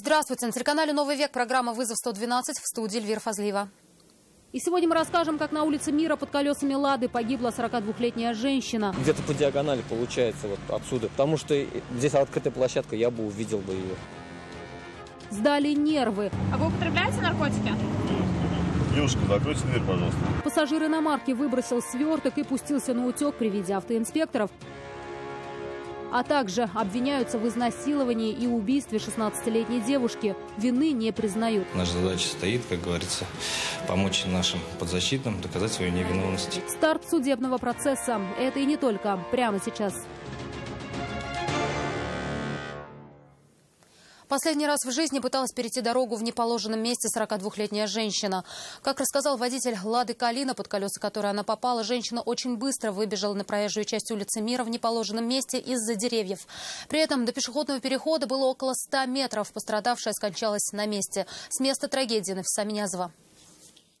Здравствуйте. На телеканале «Новый век» программа «Вызов 112», в студии Эльвира Фазлиева. И сегодня мы расскажем, как на улице Мира под колесами «Лады» погибла 42-летняя женщина. Где-то по диагонали получается вот отсюда, потому что здесь открытая площадка, я бы увидел бы ее. Сдали нервы. А вы употребляете наркотики? Девушка, закройте дверь, пожалуйста. Пассажир иномарки выбросил сверток и пустился на утек при виде автоинспекторов. А также обвиняются в изнасиловании и убийстве 16-летней девушки. Вины не признают. Наша задача стоит, как говорится, помочь нашим подзащитным доказать свою невиновность. Старт судебного процесса. Это и не только. Прямо сейчас. Последний раз в жизни пыталась перейти дорогу в неположенном месте 42-летняя женщина. Как рассказал водитель «Лады Калина», под колеса которой она попала, женщина очень быстро выбежала на проезжую часть улицы Мира в неположенном месте из-за деревьев. При этом до пешеходного перехода было около 100 метров. Пострадавшая скончалась на месте. С места трагедии Нафиса Минязова.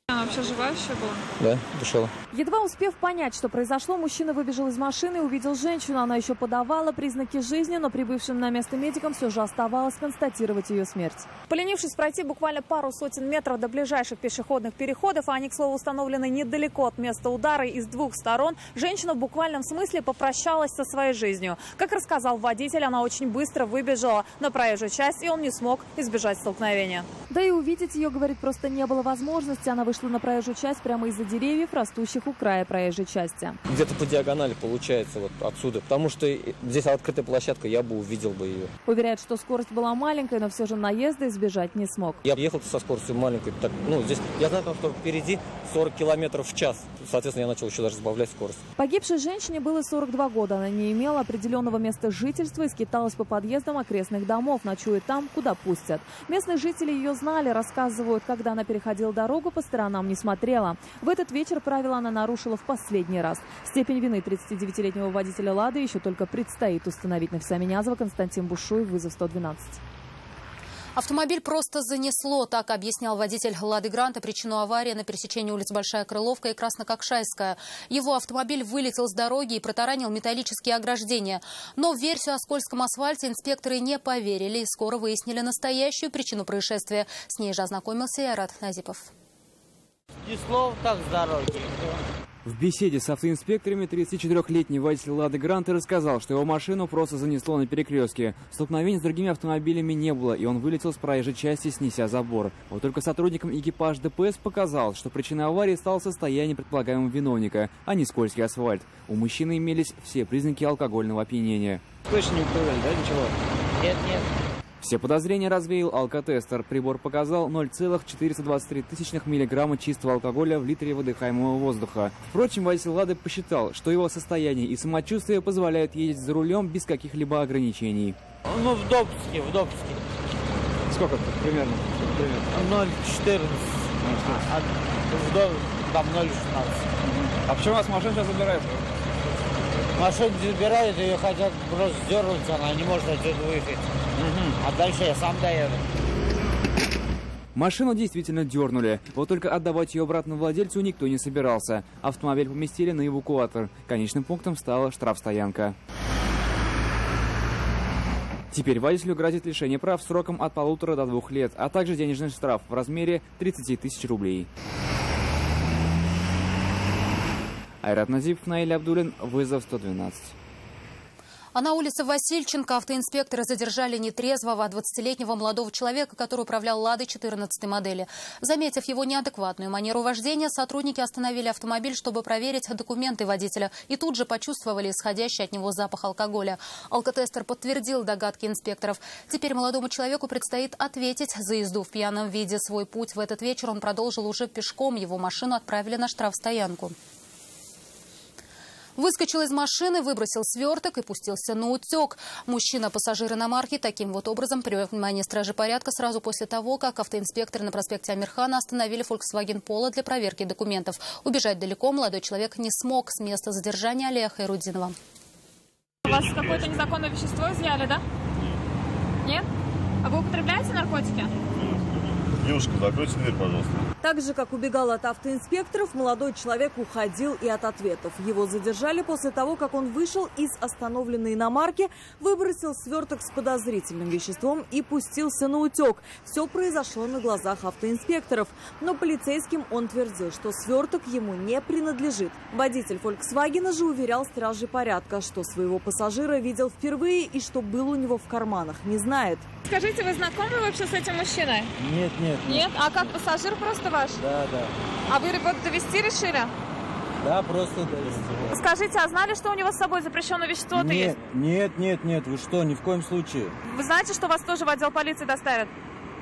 Она вообще живая еще была? Да, дышала. Едва успев понять, что произошло, мужчина выбежал из машины и увидел женщину. Она еще подавала признаки жизни, но прибывшим на место медикам все же оставалось констатировать ее смерть. Поленившись пройти буквально пару сотен метров до ближайших пешеходных переходов, а они, к слову, установлены недалеко от места удара и с двух сторон, женщина в буквальном смысле попрощалась со своей жизнью. Как рассказал водитель, она очень быстро выбежала на проезжую часть, и он не смог избежать столкновения. Да и увидеть ее, говорит, просто не было возможности. Она вышла на проезжую часть прямо из-за деревьев, растущих у края проезжей части. Где-то по диагонали получается вот отсюда, потому что здесь открытая площадка, я бы увидел бы ее. Уверяет, что скорость была маленькой, но все же наезда избежать не смог. Я ехал со скоростью маленькой, так, здесь я знаю, что впереди 40 километров в час. Соответственно, я начал еще даже сбавлять скорость. Погибшей женщине было 42 года. Она не имела определенного места жительства и скиталась по подъездам окрестных домов, ночуя там, куда пустят. Местные жители ее знали, рассказывают, когда она переходила дорогу, по сторонам не смотрела. В этот вечер правила она нарушила в последний раз. Степень вины 39-летнего водителя «Лады» еще только предстоит установить. Нафиса Минязова, Константин Бушуев, «Вызов 112». Автомобиль просто занесло, так объяснял водитель «Лады Гранта» причину аварии на пересечении улиц Большая Крыловка и Краснококшайская. Его автомобиль вылетел с дороги и протаранил металлические ограждения. Но в версию о скользком асфальте инспекторы не поверили и скоро выяснили настоящую причину происшествия. С ней же ознакомился и Айрат Назипов. Снесло так с дороги. В беседе с автоинспекторами 34-летний водитель «Лады Гранта» рассказал, что его машину просто занесло на перекрестке. Столкновений с другими автомобилями не было, и он вылетел с проезжей части, снеся забор. Вот только сотрудникам экипаж ДПС показал, что причиной аварии стало состояние предполагаемого виновника, а не скользкий асфальт. У мужчины имелись все признаки алкогольного опьянения. Точно не упоминали, да, ничего? Нет. Все подозрения развеял алкотестер. Прибор показал 0,423 миллиграмма чистого алкоголя в литре выдыхаемого воздуха. Впрочем, водитель «Лады» посчитал, что его состояние и самочувствие позволяют ездить за рулем без каких-либо ограничений. В допуске. Сколько примерно? 0,14. Там 0,16. А почему у вас машина сейчас забирает? Машину забирают, ее хотят просто дернуть, она не может отсюда выехать. А дальше я сам доеду. Машину действительно дернули. Вот только отдавать ее обратно владельцу никто не собирался. Автомобиль поместили на эвакуатор. Конечным пунктом стала штрафстоянка. Теперь водителю грозит лишение прав сроком от 1,5 до 2 лет, а также денежный штраф в размере 30 тысяч рублей. Айрат Назипов, Наиль Абдулин, «Вызов 112». А на улице Васильченко автоинспекторы задержали нетрезвого 20-летнего молодого человека, который управлял «Ладой» 14-й модели. Заметив его неадекватную манеру вождения, сотрудники остановили автомобиль, чтобы проверить документы водителя. И тут же почувствовали исходящий от него запах алкоголя. Алкотестер подтвердил догадки инспекторов. Теперь молодому человеку предстоит ответить за езду в пьяном виде. Свой путь в этот вечер он продолжил уже пешком. Его машину отправили на штрафстоянку. Выскочил из машины, выбросил сверток и пустился на утек. Мужчина-пассажир иномарки таким вот образом привлек внимание стражи порядка сразу после того, как автоинспекторы на проспекте Амирхана остановили Volkswagen Polo для проверки документов. Убежать далеко молодой человек не смог. С места задержания Алия Хайрудинова. У вас какое-то незаконное вещество изъяли, да? Нет? А вы употребляете наркотики? Девушка, закройте дверь, пожалуйста. Так же, как убегал от автоинспекторов, молодой человек уходил и от ответов. Его задержали после того, как он вышел из остановленной иномарки, выбросил сверток с подозрительным веществом и пустился на утек. Все произошло на глазах автоинспекторов. Но полицейским он твердил, что сверток ему не принадлежит. Водитель «Фольксвагена» же уверял стражей порядка, что своего пассажира видел впервые и что был у него в карманах, не знает. Скажите, вы знакомы вообще с этим мужчиной? Нет. Нет? А как пассажир просто ваш? Да. А вы ребят довезти решили? Да, просто довезти. Скажите, а знали, что у него с собой запрещенное вещество-то есть? Нет, вы что, ни в коем случае. Вы знаете, что вас тоже в отдел полиции доставят?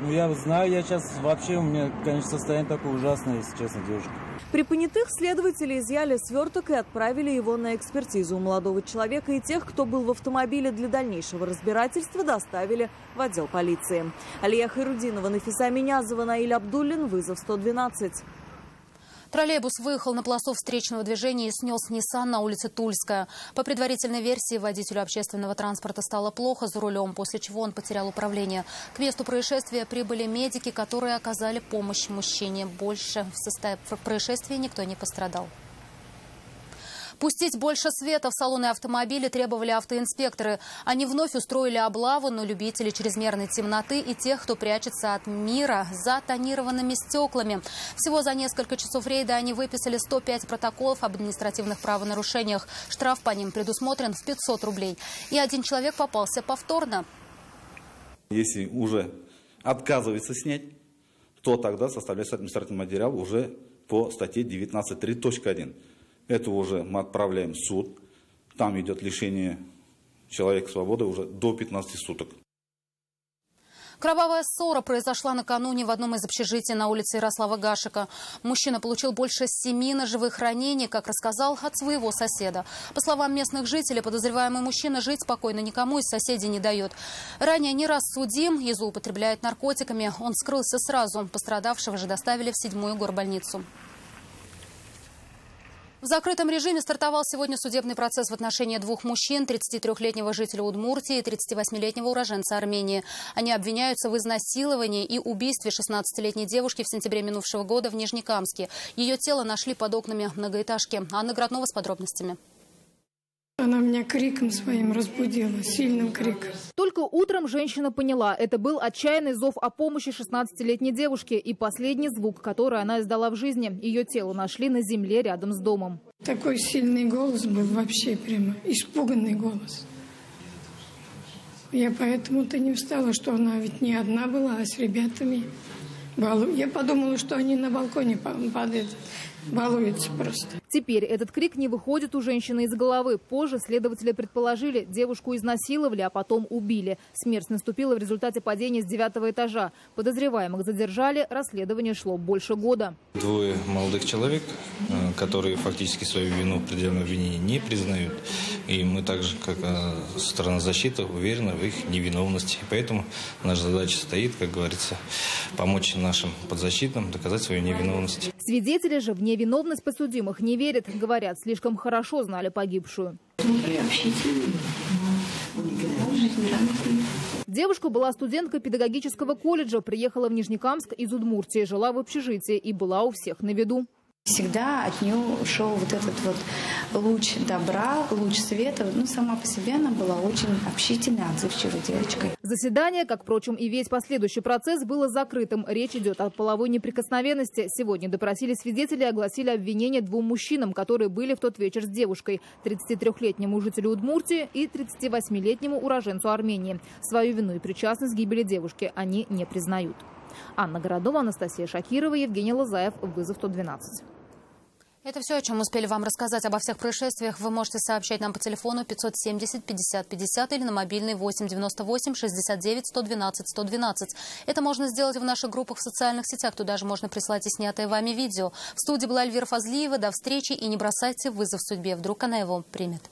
Ну, я знаю, я сейчас вообще, у меня, конечно, состояние такое ужасное, если честно, девушка. При понятых следователи изъяли сверток и отправили его на экспертизу. Молодого человека и тех, кто был в автомобиле для дальнейшего разбирательства, доставили в отдел полиции. Алия Хайрудинова, Нафиса Минязова, Наиль Абдуллин, вызов 112. Троллейбус выехал на полосу встречного движения и снес Nissan на улице Тульская. По предварительной версии, водителю общественного транспорта стало плохо за рулем, после чего он потерял управление. К месту происшествия прибыли медики, которые оказали помощь мужчине. Больше в составе происшествия никто не пострадал. Пустить больше света в салоны автомобиля требовали автоинспекторы. Они вновь устроили облаву на любителей чрезмерной темноты и тех, кто прячется от мира за тонированными стеклами. Всего за несколько часов рейда они выписали 105 протоколов об административных правонарушениях. Штраф по ним предусмотрен в 500 рублей. И один человек попался повторно. Если уже отказывается снять, то тогда составляется административный материал уже по статье 19.3.1. Это уже мы отправляем в суд. Там идет лишение человека свободы уже до 15 суток. Кровавая ссора произошла накануне в одном из общежитий на улице Ярослава Гашека. Мужчина получил больше 7 ножевых ранений, как рассказал, от своего соседа. По словам местных жителей, подозреваемый мужчина жить спокойно никому из соседей не дает. Ранее не раз судим и злоупотребляет наркотиками. Он скрылся сразу. Пострадавшего же доставили в 7-ю горбольницу. В закрытом режиме стартовал сегодня судебный процесс в отношении двух мужчин, 33-летнего жителя Удмуртии и 38-летнего уроженца Армении. Они обвиняются в изнасиловании и убийстве 16-летней девушки в сентябре минувшего года в Нижнекамске. Ее тело нашли под окнами многоэтажки. Анна Граднова с подробностями. Она меня криком своим разбудила, сильным криком. Только утром женщина поняла, это был отчаянный зов о помощи 16-летней девушке и последний звук, который она издала в жизни. Ее тело нашли на земле рядом с домом. Такой сильный голос был, вообще прямо испуганный голос. Я поэтому-то не встала, что она ведь не одна была, а с ребятами. Я подумала, что они на балконе падают. Балуется просто. Теперь этот крик не выходит у женщины из головы. Позже следователи предположили, девушку изнасиловали, а потом убили. Смерть наступила в результате падения с 9-го этажа. Подозреваемых задержали, расследование шло больше года. Двое молодых человек, которые фактически свою вину в предельном обвинении не признают. И мы также, как сторона защиты, уверены в их невиновности. Поэтому наша задача стоит, как говорится, помочь нашим подзащитным доказать свою невиновность. Свидетели же в невиновность подсудимых не верят. Говорят, слишком хорошо знали погибшую. Девушка была студенткой педагогического колледжа, приехала в Нижнекамск из Удмуртии, жила в общежитии и была у всех на виду. Всегда от нее шел вот этот вот луч добра, луч света. Ну, сама по себе она была очень общительной, отзывчивой девочкой. Заседание, как, впрочем, и весь последующий процесс, было закрытым. Речь идет о половой неприкосновенности. Сегодня допросили свидетелей и огласили обвинения двум мужчинам, которые были в тот вечер с девушкой. 33-летнему жителю Удмуртии и 38-летнему уроженцу Армении. Свою вину и причастность к гибели девушки они не признают. Анна Городова, Анастасия Шакирова, Евгений Лозаев. Вызов 112. Это все, о чем успели вам рассказать. Обо всех происшествиях вы можете сообщать нам по телефону 570 50 50 или на мобильный 8 98 69 112 112. Это можно сделать в наших группах в социальных сетях. Туда же можно прислать и снятое вами видео. В студии была Эльвира Фазлиева. До встречи и не бросайте вызов судьбе. Вдруг она его примет.